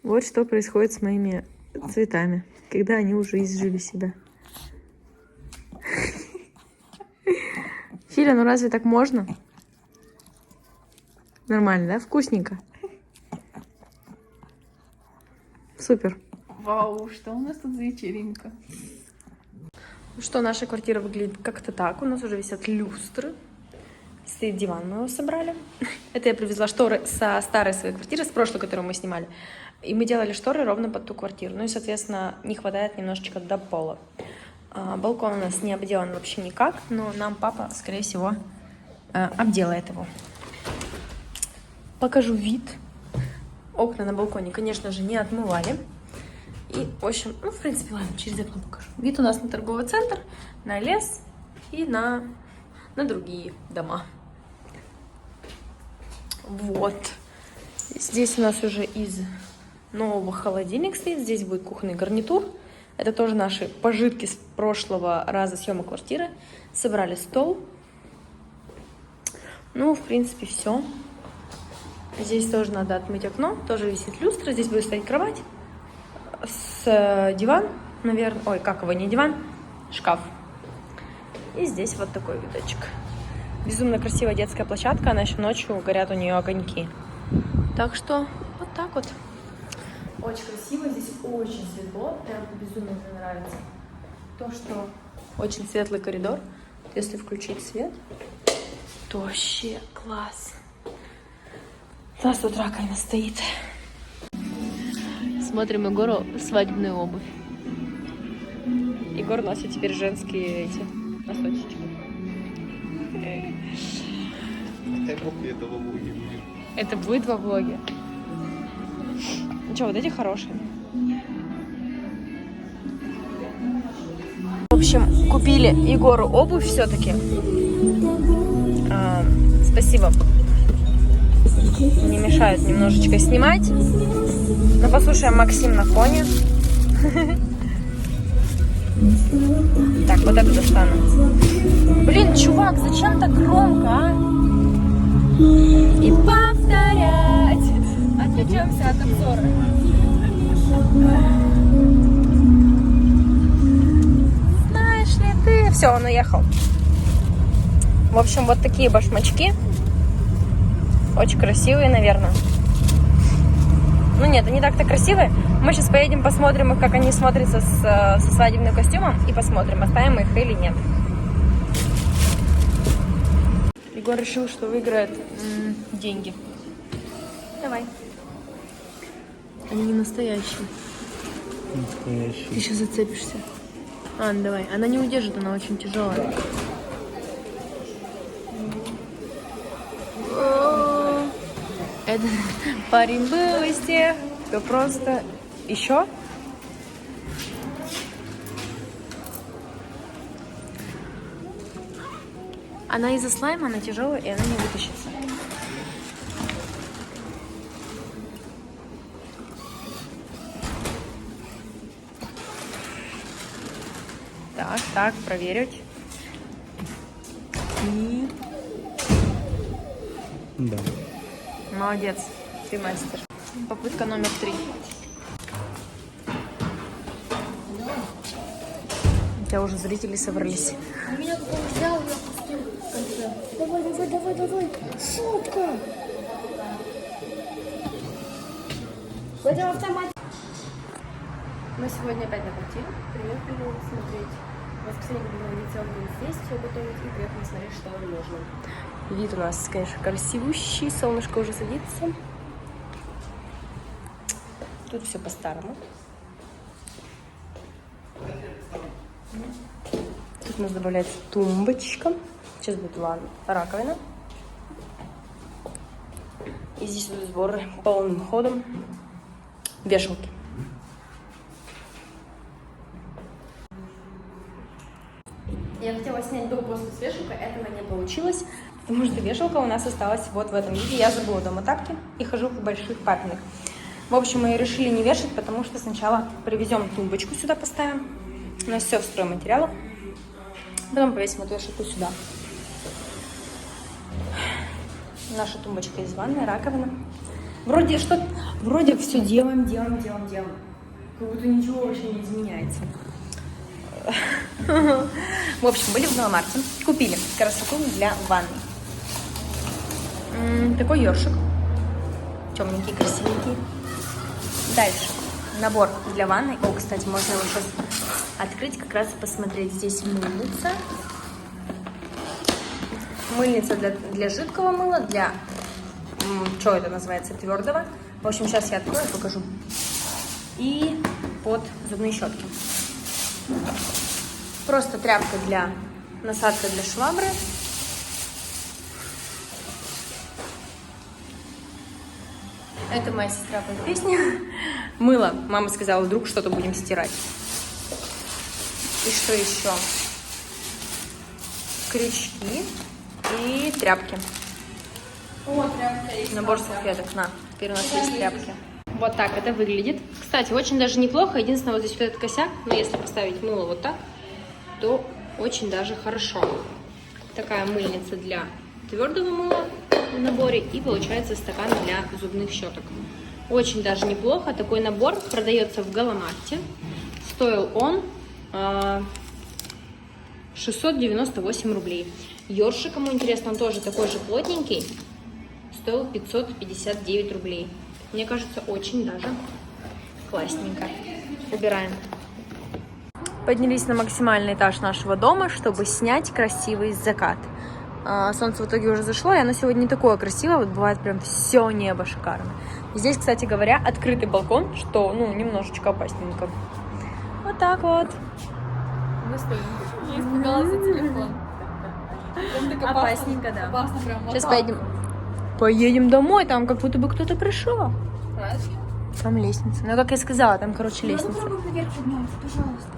Вот что происходит с моими цветами, когда они уже изжили себя. Филя, ну разве так можно? Нормально, да? Вкусненько. Супер. Вау, что у нас тут за вечеринка? Ну что, наша квартира выглядит как-то так. У нас уже висят люстры. Стоит диван, мы его собрали. Это я привезла шторы со старой своей квартиры, с прошлой, которую мы снимали. И мы делали шторы ровно под ту квартиру. Ну и, соответственно, не хватает немножечко до пола. Балкон у нас не обделан вообще никак, но нам папа, скорее всего, обделает его. Покажу вид. Окна на балконе, конечно же, не отмывали. И, в общем, ну, в принципе, ладно, через окно покажу. Вид у нас на торговый центр, на лес и на другие дома. Вот. Здесь у нас уже из нового холодильник стоит. Здесь будет кухонный гарнитур. Это тоже наши пожитки с прошлого раза съемок квартиры. Собрали стол. Ну, в принципе, все. Здесь тоже надо отмыть окно. Тоже висит люстра. Здесь будет стоять кровать. С диван, наверное. Ой, как его, не диван, шкаф. И здесь вот такой видочек. Безумно красивая детская площадка. Она еще ночью горят у нее огоньки. Так что вот так вот. Очень красиво. Здесь очень светло. Прям безумно мне нравится. То, что очень светлый коридор. Если включить свет, то вообще класс. У нас тут раковина стоит. Смотрим Егору свадебную обувь. Егор носит теперь женские эти носочки. Это во влоге. Это будет во влоге. Ну что, вот эти хорошие. В общем, купили Егору обувь все-таки. Спасибо. Не мешает немножечко снимать. Но послушаем Максим на фоне. Так, вот это достану. Блин, чувак, зачем так громко, а? И повторять. Отвлечемся от обзора. Знаешь ли ты? Все, он уехал. В общем, вот такие башмачки. Очень красивые, наверное. Ну нет, они так-то красивые. Мы сейчас поедем, посмотрим их, как они смотрятся со свадебным костюмом. И посмотрим, оставим их или нет. Егор решил, что выиграет деньги. Давай. Они не настоящие. Настоящий. Ты сейчас зацепишься. Ну давай. Она не удержит, она очень тяжелая. Этот парень был из тех, кто просто... Еще? Она из-за слайма, она тяжелая, и она не вытащится. Так, проверить. И... Да. Молодец, ты мастер. Попытка номер 3. У тебя уже зрители собрались. Меня кто взял, я пустил в конце. Давай. Шутка. В этом автомате. Мы сегодня опять на квартире. Приехали смотреть. В воскресенье будем водить целый здесь, все готовить и приехали смотреть, что нам нужно. Вид у нас, конечно, красивущий. Солнышко уже садится. Тут все по-старому. Тут у нас добавляется тумбочка. Сейчас будет раковина. И здесь идут сборы полным ходом. Вешалки. Я хотела снять до-после с вешалкой, этого не получилось, потому что вешалка у нас осталась вот в этом виде. Я забыла дома тапки и хожу в больших папиных. В общем, мы решили не вешать, потому что сначала привезем тумбочку сюда, поставим. У нас все в стройматериалах. Потом повесим эту вешалку сюда. Наша тумбочка из ванной, раковина. Вроде все делаем. Как будто ничего вообще не изменяется. В общем, были в Галамарте, купили красоту для ванны. Такой ёршик. Темненький, красивенький. Дальше. Набор для ванны. О, кстати, можно его сейчас открыть, как раз посмотреть. Здесь мыльница. Мыльница для жидкого мыла, для, что это называется, твердого. В общем, сейчас я открою, покажу. И под зубные щетки. Просто тряпка для насадка для швабры. Это моя сестра под песню. Мыло. Мама сказала, вдруг что-то будем стирать. И что еще? Крючки и тряпки. О, тряпка есть. Набор салфеток. На, теперь у нас есть тряпки. Вот так это выглядит. Кстати, очень даже неплохо. Единственное, вот здесь вот этот косяк. Но если поставить мыло вот так, то очень даже хорошо. Такая мыльница для твердого мыла в наборе. И получается стакан для зубных щеток. Очень даже неплохо. Такой набор продается в Галамарте. Стоил он 698 рублей. Ёршик, кому интересно, он тоже такой же плотненький. Стоил 559 рублей. Мне кажется, очень даже классненько. Убираем. Поднялись на максимальный этаж нашего дома, чтобы снять красивый закат. Солнце в итоге уже зашло, и оно сегодня не такое красивое. Вот бывает прям все небо шикарно. Здесь, кстати говоря, открытый балкон, что, ну, немножечко опасненько. Вот так вот. Мы стоим. Я испугалась за телефон. Опасненько, да. Опасно прям. Сейчас поедем домой, там как будто бы кто-то пришел. Правильно? Там лестница. Ну, как я сказала, там, короче, лестница. Попробуй наверх подняться, пожалуйста.